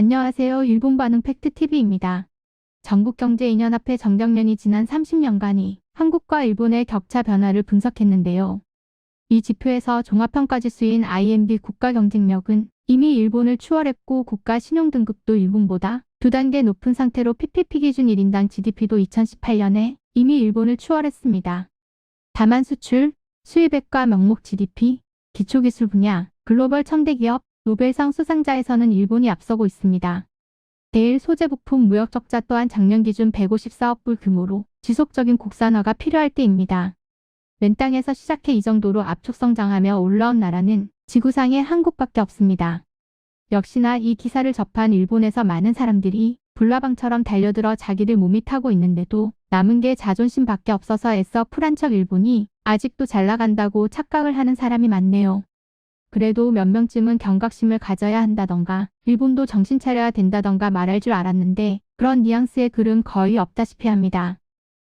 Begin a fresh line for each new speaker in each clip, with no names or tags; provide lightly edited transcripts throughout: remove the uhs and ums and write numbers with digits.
안녕하세요. 일본 반응 팩트TV입니다. 전국경제인연합회 정경련이 지난 30년간이 한국과 일본의 격차 변화를 분석했는데요. 이 지표에서 종합평가지수인 IMD 국가경쟁력은 이미 일본을 추월했고 국가 신용등급도 일본보다 2단계 높은 상태로 PPP 기준 1인당 GDP도 2018년에 이미 일본을 추월했습니다. 다만 수출, 수입액과 명목 GDP, 기초기술 분야, 글로벌 첨대기업, 노벨상 수상자에서는 일본이 앞서고 있습니다. 대일 소재부품 무역 적자 또한 작년 기준 154억 불 규모로 지속적인 국산화가 필요할 때입니다. 맨 땅에서 시작해 이 정도로 압축 성장하며 올라온 나라는 지구상에 한국밖에 없습니다. 역시나 이 기사를 접한 일본에서 많은 사람들이 불나방처럼 달려들어 자기들 몸이 타고 있는데도 남은 게 자존심밖에 없어서 애써 풀한 척 일본이 아직도 잘 나간다고 착각을 하는 사람이 많네요. 그래도 몇 명쯤은 경각심을 가져야 한다던가 일본도 정신 차려야 된다던가 말할 줄 알았는데 그런 뉘앙스의 글은 거의 없다시피 합니다.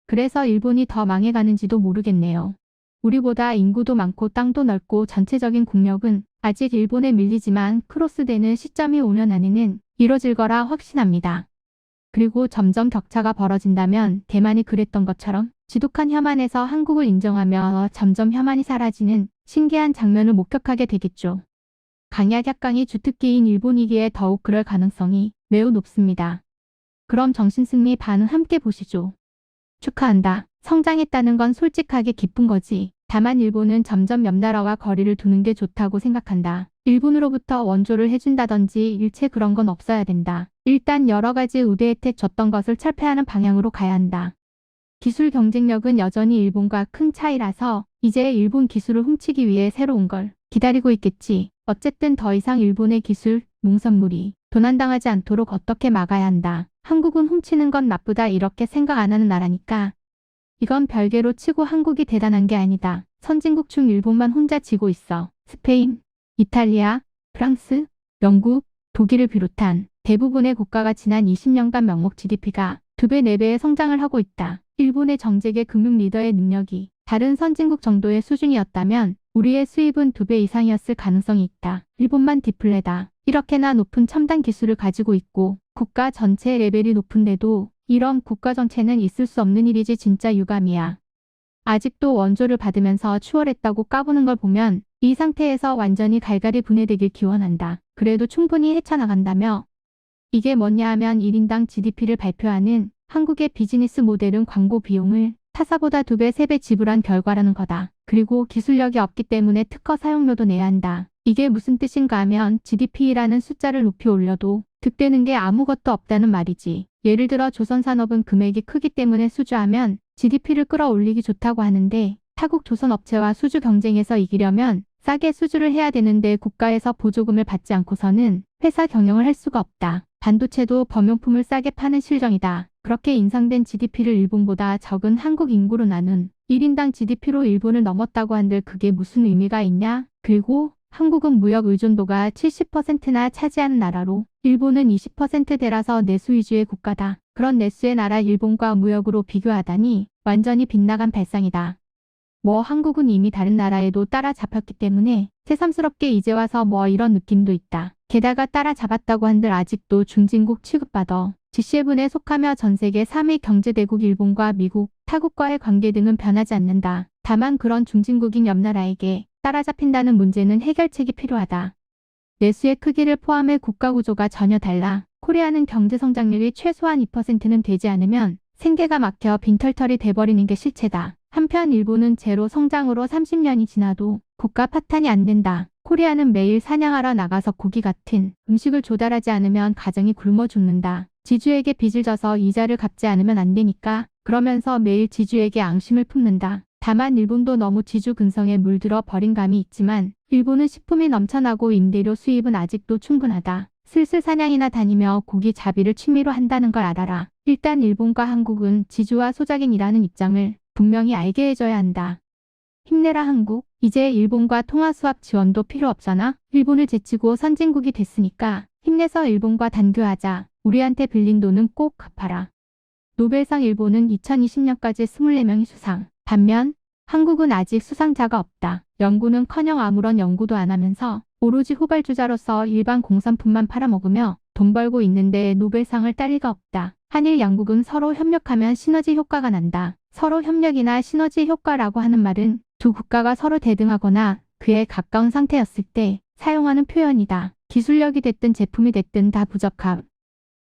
그래서 일본이 더 망해가는지도 모르겠네요. 우리보다 인구도 많고 땅도 넓고 전체적인 국력은 아직 일본에 밀리지만 크로스되는 시점이 5년 안에는 이뤄질 거라 확신합니다. 그리고 점점 격차가 벌어진다면 대만이 그랬던 것처럼 지독한 혐한에서 한국을 인정하며 점점 혐한이 사라지는 신기한 장면을 목격하게 되겠죠. 강약 약강이 주특기인 일본이기에 더욱 그럴 가능성이 매우 높습니다. 그럼 정신승리 반응 함께 보시죠. 축하한다. 성장했다는 건 솔직하게 기쁜 거지. 다만 일본은 점점 옆 나라와 거리를 두는 게 좋다고 생각한다. 일본으로부터 원조를 해준다든지 일체 그런 건 없어야 된다. 일단 여러 가지 우대 혜택 줬던 것을 철폐하는 방향으로 가야 한다. 기술 경쟁력은 여전히 일본과 큰 차이라서 이제 일본 기술을 훔치기 위해 새로운 걸 기다리고 있겠지. 어쨌든 더 이상 일본의 기술, 농산물이 도난당하지 않도록 어떻게 막아야 한다. 한국은 훔치는 건 나쁘다 이렇게 생각 안 하는 나라니까. 이건 별개로 치고 한국이 대단한 게 아니다. 선진국 중 일본만 혼자 지고 있어. 스페인, 이탈리아, 프랑스, 영국, 독일을 비롯한 대부분의 국가가 지난 20년간 명목 GDP가 2배, 4배의 성장을 하고 있다. 일본의 정재계 금융 리더의 능력이 다른 선진국 정도의 수준이었다면 우리의 수입은 2배 이상이었을 가능성이 있다. 일본만 디플레다. 이렇게나 높은 첨단 기술을 가지고 있고 국가 전체 레벨이 높은데도 이런 국가 정체는 있을 수 없는 일이지 진짜 유감이야. 아직도 원조를 받으면서 추월했다고 까부는 걸 보면 이 상태에서 완전히 갈갈이 분해되길 기원한다. 그래도 충분히 헤쳐나간다며. 이게 뭐냐 하면 1인당 GDP를 발표하는 한국의 비즈니스 모델은 광고 비용을 타사보다 2배, 3배 지불한 결과라는 거다. 그리고 기술력이 없기 때문에 특허 사용료도 내야 한다. 이게 무슨 뜻인가 하면 GDP라는 숫자를 높이 올려도 득되는 게 아무것도 없다는 말이지. 예를 들어 조선산업은 금액이 크기 때문에 수주하면 GDP를 끌어올리기 좋다고 하는데 타국 조선업체와 수주 경쟁에서 이기려면 싸게 수주를 해야 되는데 국가에서 보조금을 받지 않고서는 회사 경영을 할 수가 없다. 반도체도 범용품을 싸게 파는 실정이다. 그렇게 인상된 GDP를 일본보다 적은 한국 인구로 나눈 1인당 GDP로 일본을 넘었다고 한들 그게 무슨 의미가 있냐? 그리고 한국은 무역 의존도가 70%나 차지하는 나라로 일본은 20%대라서 내수 위주의 국가다. 그런 내수의 나라 일본과 무역으로 비교하다니 완전히 빗나간 발상이다. 뭐 한국은 이미 다른 나라에도 따라잡혔기 때문에 새삼스럽게 이제 와서 뭐 이런 느낌도 있다. 게다가 따라잡았다고 한들 아직도 중진국 취급받아 G7에 속하며 전세계 3위 경제대국 일본과 미국, 타국과의 관계 등은 변하지 않는다. 다만 그런 중진국인 옆 나라에게 따라잡힌다는 문제는 해결책이 필요하다. 내수의 크기를 포함해 국가구조가 전혀 달라. 코리아는 경제성장률이 최소한 2%는 되지 않으면 생계가 막혀 빈털털이 돼버리는 게 실체다. 한편 일본은 제로 성장으로 30년이 지나도 국가 파탄이 안 된다. 코리아는 매일 사냥하러 나가서 고기 같은 음식을 조달하지 않으면 가정이 굶어 죽는다. 지주에게 빚을 져서 이자를 갚지 않으면 안 되니까 그러면서 매일 지주에게 앙심을 품는다. 다만 일본도 너무 지주 근성에 물들어 버린 감이 있지만 일본은 식품이 넘쳐나고 임대료 수입은 아직도 충분하다. 슬슬 사냥이나 다니며 고기 잡이를 취미로 한다는 걸 알아라. 일단 일본과 한국은 지주와 소작인이라는 입장을 분명히 알게 해줘야 한다. 힘내라 한국. 이제 일본과 통화수합 지원도 필요 없잖아. 일본을 제치고 선진국이 됐으니까 힘내서 일본과 단교하자. 우리한테 빌린 돈은 꼭 갚아라. 노벨상 일본은 2020년까지 24명이 수상. 반면 한국은 아직 수상자가 없다. 연구는커녕 아무런 연구도 안 하면서 오로지 후발주자로서 일반 공산품만 팔아먹으며 돈 벌고 있는데 노벨상을 딸 리가 없다. 한일 양국은 서로 협력하면 시너지 효과가 난다. 서로 협력이나 시너지 효과라고 하는 말은 두 국가가 서로 대등하거나 그에 가까운 상태였을 때 사용하는 표현이다. 기술력이 됐든 제품이 됐든 다 부적합.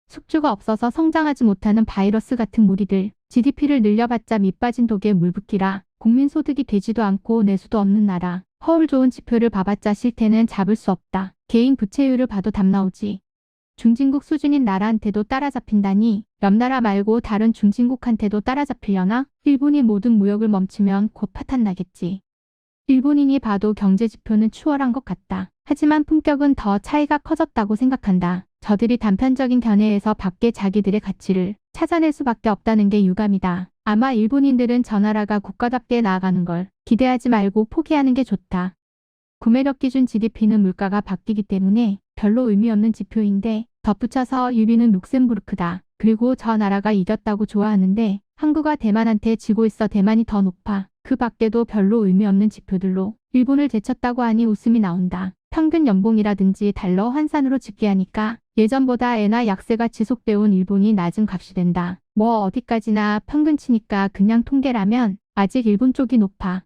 숙주가 없어서 성장하지 못하는 바이러스 같은 무리들. GDP를 늘려봤자 밑빠진 독에 물붓기라. 국민소득이 되지도 않고 내수도 없는 나라. 허울 좋은 지표를 봐봤자 실태는 잡을 수 없다. 개인 부채율을 봐도 답 나오지. 중진국 수준인 나라한테도 따라잡힌다니 옆 나라 말고 다른 중진국한테도 따라잡히려나? 일본이 모든 무역을 멈추면 곧 파탄 나겠지. 일본인이 봐도 경제 지표는 추월한 것 같다. 하지만 품격은 더 차이가 커졌다고 생각한다. 저들이 단편적인 견해에서 밖에 자기들의 가치를 찾아낼 수밖에 없다는 게 유감이다. 아마 일본인들은 저 나라가 국가답게 나아가는 걸 기대하지 말고 포기하는 게 좋다. 구매력 기준 GDP는 물가가 바뀌기 때문에 별로 의미 없는 지표인데 덧붙여서 유비는 룩셈부르크다. 그리고 저 나라가 이겼다고 좋아하는데 항구가 대만한테 지고 있어 대만이 더 높아. 그 밖에도 별로 의미 없는 지표들로 일본을 제쳤다고 하니 웃음이 나온다. 평균 연봉이라든지 달러 환산으로 집계하니까 예전보다 엔화 약세가 지속되어 온 일본이 낮은 값이 된다. 뭐 어디까지나 평균치니까 그냥 통계라면 아직 일본 쪽이 높아.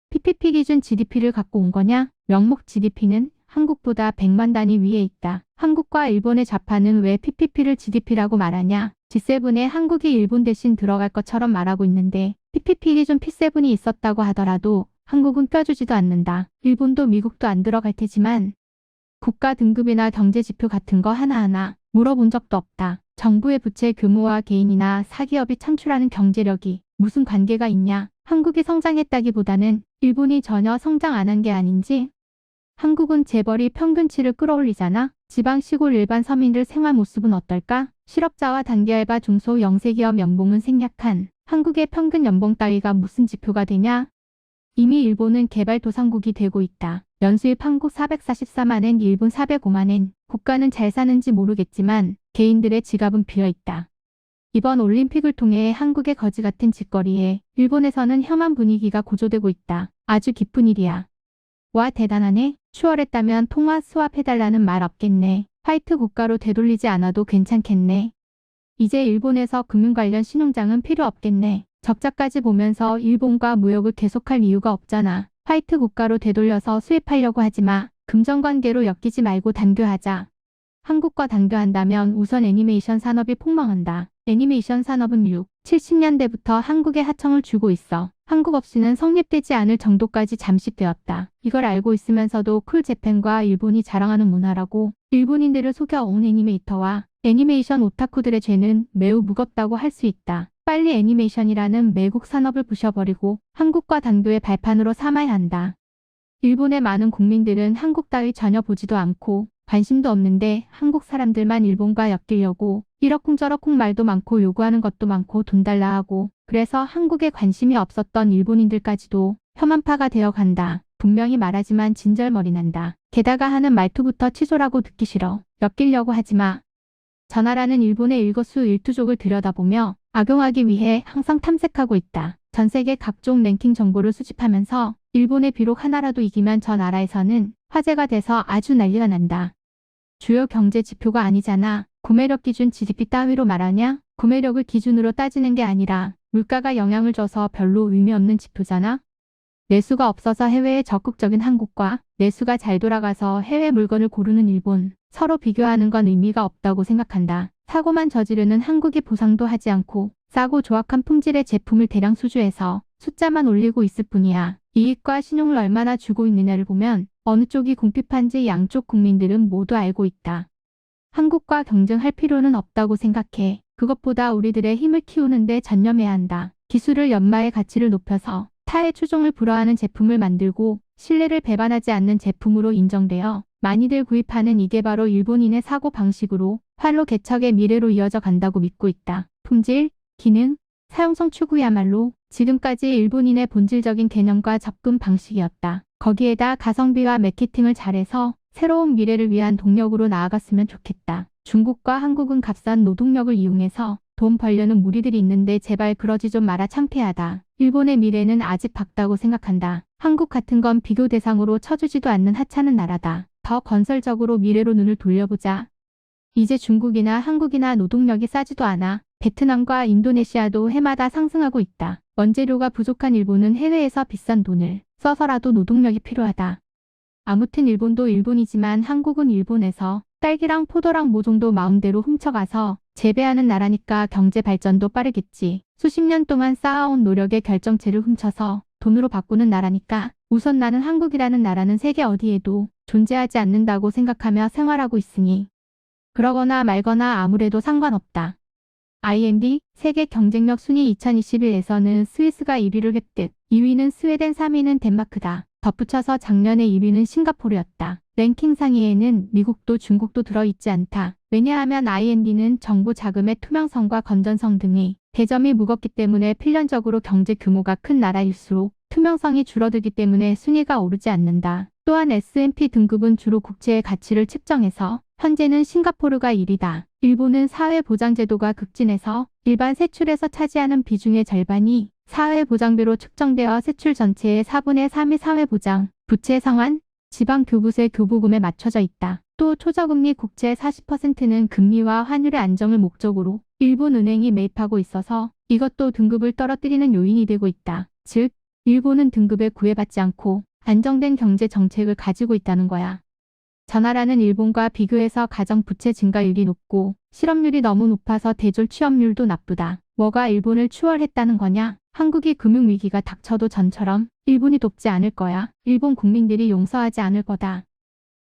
PPP 기준 GDP를 갖고 온 거냐? 명목 GDP는 한국보다 100만 단위 위에 있다. 한국과 일본의 좌파는 왜 PPP를 GDP라고 말하냐? G7에 한국이 일본 대신 들어갈 것처럼 말하고 있는데 PPP 기준 P7이 있었다고 하더라도 한국은 껴주지도 않는다. 일본도 미국도 안 들어갈 테지만 국가 등급이나 경제 지표 같은 거 하나하나 물어본 적도 없다. 정부의 부채 규모와 개인이나 사기업이 창출하는 경제력이 무슨 관계가 있냐? 한국이 성장했다기보다는 일본이 전혀 성장 안 한 게 아닌지? 한국은 재벌이 평균치를 끌어올리잖아? 지방 시골 일반 서민들 생활 모습은 어떨까? 실업자와 단기알바 중소 영세기업 연봉은 생략한 한국의 평균 연봉 따위가 무슨 지표가 되냐? 이미 일본은 개발도상국이 되고 있다. 연수입 한국 444만엔, 일본 405만엔. 국가는 잘 사는지 모르겠지만 개인들의 지갑은 비어있다. 이번 올림픽을 통해 한국의 거지 같은 짓거리에 일본에서는 혐한 분위기가 고조되고 있다. 아주 기쁜 일이야. 와 대단하네. 추월했다면 통화 스왑해달라는 말 없겠네. 화이트 국가로 되돌리지 않아도 괜찮겠네. 이제 일본에서 금융 관련 신용장은 필요 없겠네. 적자까지 보면서 일본과 무역을 계속할 이유가 없잖아. 화이트 국가로 되돌려서 수입하려고 하지마. 금전관계로 엮이지 말고 단교하자. 한국과 단교한다면 우선 애니메이션 산업이 폭망한다. 애니메이션 산업은 6, 70년대부터 한국에 하청을 주고 있어. 한국 없이는 성립되지 않을 정도까지 잠식되었다. 이걸 알고 있으면서도 쿨재팬과 일본이 자랑하는 문화라고 일본인들을 속여온 애니메이터와 애니메이션 오타쿠들의 죄는 매우 무겁다고 할 수 있다. 빨리 애니메이션이라는 매국 산업을 부셔버리고 한국과 단교의 발판으로 삼아야 한다. 일본의 많은 국민들은 한국 따위 전혀 보지도 않고 관심도 없는데 한국 사람들만 일본과 엮이려고 이러쿵저러쿵 말도 많고 요구하는 것도 많고 돈 달라 하고 그래서 한국에 관심이 없었던 일본인들까지도 혐한파가 되어 간다. 분명히 말하지만 진절머리 난다. 게다가 하는 말투부터 치졸하고 듣기 싫어. 엮이려고 하지마. 저 나라는 일본의 일거수일투족을 들여다보며 악용하기 위해 항상 탐색하고 있다. 전 세계 각종 랭킹 정보를 수집하면서 일본에 비록 하나라도 이기면 저 나라에서는 화제가 돼서 아주 난리가 난다. 주요 경제 지표가 아니잖아. 구매력 기준 GDP 따위로 말하냐? 구매력을 기준으로 따지는 게 아니라 물가가 영향을 줘서 별로 의미 없는 지표잖아. 내수가 없어서 해외에 적극적인 한국과 내수가 잘 돌아가서 해외 물건을 고르는 일본. 서로 비교하는 건 의미가 없다고 생각한다. 사고만 저지르는 한국이 보상도 하지 않고 싸고 조악한 품질의 제품을 대량 수주해서 숫자만 올리고 있을 뿐이야. 이익과 신용을 얼마나 주고 있느냐를 보면 어느 쪽이 궁핍한지 양쪽 국민들은 모두 알고 있다. 한국과 경쟁할 필요는 없다고 생각해. 그것보다 우리들의 힘을 키우는 데 전념해야 한다. 기술을 연마의 가치를 높여서 타의 추종을 불허하는 제품을 만들고 신뢰를 배반하지 않는 제품으로 인정되어 많이들 구입하는 이게 바로 일본인의 사고 방식으로 활로 개척의 미래로 이어져 간다고 믿고 있다. 품질, 기능, 사용성 추구야말로 지금까지 일본인의 본질적인 개념과 접근 방식이었다. 거기에다 가성비와 마케팅을 잘해서 새로운 미래를 위한 동력으로 나아갔으면 좋겠다. 중국과 한국은 값싼 노동력을 이용해서 돈 벌려는 무리들이 있는데 제발 그러지 좀 마라. 창피하다. 일본의 미래는 아직 밝다고 생각한다. 한국 같은 건 비교 대상으로 쳐주지도 않는 하찮은 나라다. 더 건설적으로 미래로 눈을 돌려보자. 이제 중국이나 한국이나 노동력이 싸지도 않아. 베트남과 인도네시아도 해마다 상승하고 있다. 원재료가 부족한 일본은 해외에서 비싼 돈을 써서라도 노동력이 필요하다. 아무튼 일본도 일본이지만 한국은 일본에서 딸기랑 포도랑 모종도 마음대로 훔쳐가서 재배하는 나라니까 경제 발전도 빠르겠지. 수십 년 동안 쌓아온 노력의 결정체를 훔쳐서 돈으로 바꾸는 나라니까 우선 나는 한국이라는 나라는 세계 어디에도 존재하지 않는다고 생각하며 생활하고 있으니 그러거나 말거나 아무래도 상관없다. IMD 세계 경쟁력 순위 2021에서는 스위스가 1위를 획득, 2위는 스웨덴, 3위는 덴마크다. 덧붙여서 작년에 2위는 싱가포르였다. 랭킹 상위에는 미국도 중국도 들어있지 않다. 왜냐하면 IMD는 정부 자금의 투명성과 건전성 등의 대점이 무겁기 때문에 필연적으로 경제 규모가 큰 나라일수록 투명성이 줄어들기 때문에 순위가 오르지 않는다. 또한 S&P 등급은 주로 국채의 가치를 측정해서 현재는 싱가포르가 1위다. 일본은 사회보장제도가 급진해서 일반 세출에서 차지하는 비중의 절반이 사회보장비로 측정되어 세출 전체의 4분의 3이 사회보장, 부채 상환, 지방교부세 교부금에 맞춰져 있다. 또 초저금리 국채의 40%는 금리와 환율의 안정을 목적으로 일본 은행이 매입하고 있어서 이것도 등급을 떨어뜨리는 요인이 되고 있다. 즉, 일본은 등급에 구애받지 않고 안정된 경제 정책을 가지고 있다는 거야. 저 나라는 일본과 비교해서 가정부채 증가율이 높고 실업률이 너무 높아서 대졸 취업률도 나쁘다. 뭐가 일본을 추월했다는 거냐? 한국이 금융위기가 닥쳐도 전처럼 일본이 돕지 않을 거야. 일본 국민들이 용서하지 않을 거다.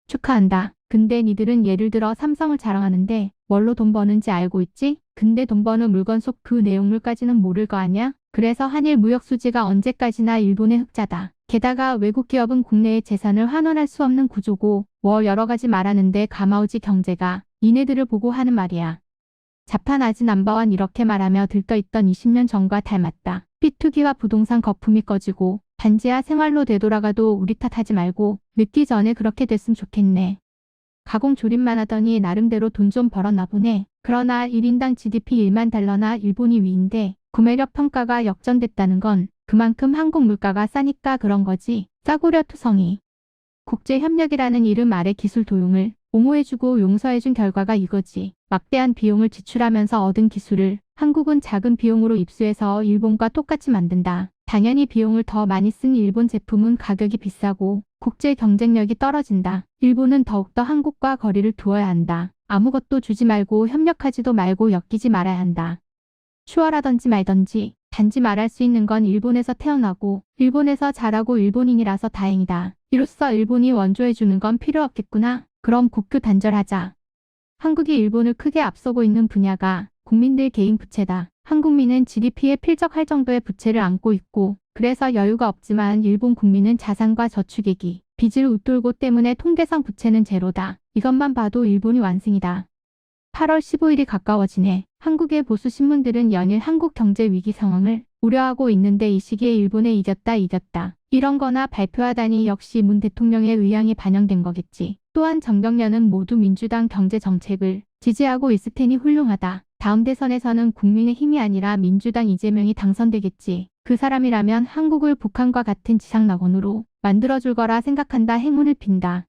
축하한다. 근데 니들은 예를 들어 삼성을 자랑하는데 뭘로 돈 버는지 알고 있지? 근데 돈 버는 물건 속 그 내용물까지는 모를 거 아냐? 그래서 한일 무역 수지가 언제까지나 일본의 흑자다. 게다가 외국 기업은 국내의 재산을 환원할 수 없는 구조고 여러 가지 말하는데 가마우지 경제가 이네들을 보고 하는 말이야. 자판 아지 넘버원 이렇게 말하며 들떠있던 20년 전과 닮았다. 삐투기와 부동산 거품이 꺼지고 단지야 생활로 되돌아가도 우리 탓하지 말고 늦기 전에 그렇게 됐으면 좋겠네. 가공 조립만 하더니 나름대로 돈 좀 벌었나 보네. 그러나 1인당 GDP 1만 달러나 일본이 위인데 구매력 평가가 역전됐다는 건 그만큼 한국 물가가 싸니까 그런 거지. 싸구려 투성이. 국제협력이라는 이름 아래 기술 도용을 옹호해주고 용서해준 결과가 이거지. 막대한 비용을 지출하면서 얻은 기술을 한국은 작은 비용으로 입수해서 일본과 똑같이 만든다. 당연히 비용을 더 많이 쓴 일본 제품은 가격이 비싸고 국제 경쟁력이 떨어진다. 일본은 더욱더 한국과 거리를 두어야 한다. 아무것도 주지 말고 협력하지도 말고 엮이지 말아야 한다. 추월하던지 말던지 단지 말할 수 있는 건 일본에서 태어나고 일본에서 자라고 일본인이라서 다행이다. 이로써 일본이 원조해주는 건 필요 없겠구나. 그럼 국교 단절하자. 한국이 일본을 크게 앞서고 있는 분야가 국민들 개인 부채다. 한국민은 GDP에 필적할 정도의 부채를 안고 있고 그래서 여유가 없지만 일본 국민은 자산과 저축액이 빚을 웃돌고 때문에 통계상 부채는 제로다. 이것만 봐도 일본이 완승이다. 8월 15일이 가까워지네. 한국의 보수 신문들은 연일 한국 경제 위기 상황을 우려하고 있는데 이 시기에 일본에 이겼다. 이런 거나 발표하다니 역시 문 대통령의 의향이 반영된 거겠지. 또한 정경련은 모두 민주당 경제 정책을 지지하고 있을 테니 훌륭하다. 다음 대선에서는 국민의힘이 아니라 민주당 이재명이 당선되겠지. 그 사람이라면 한국을 북한과 같은 지상낙원으로 만들어줄 거라 생각한다. 행운을 빈다.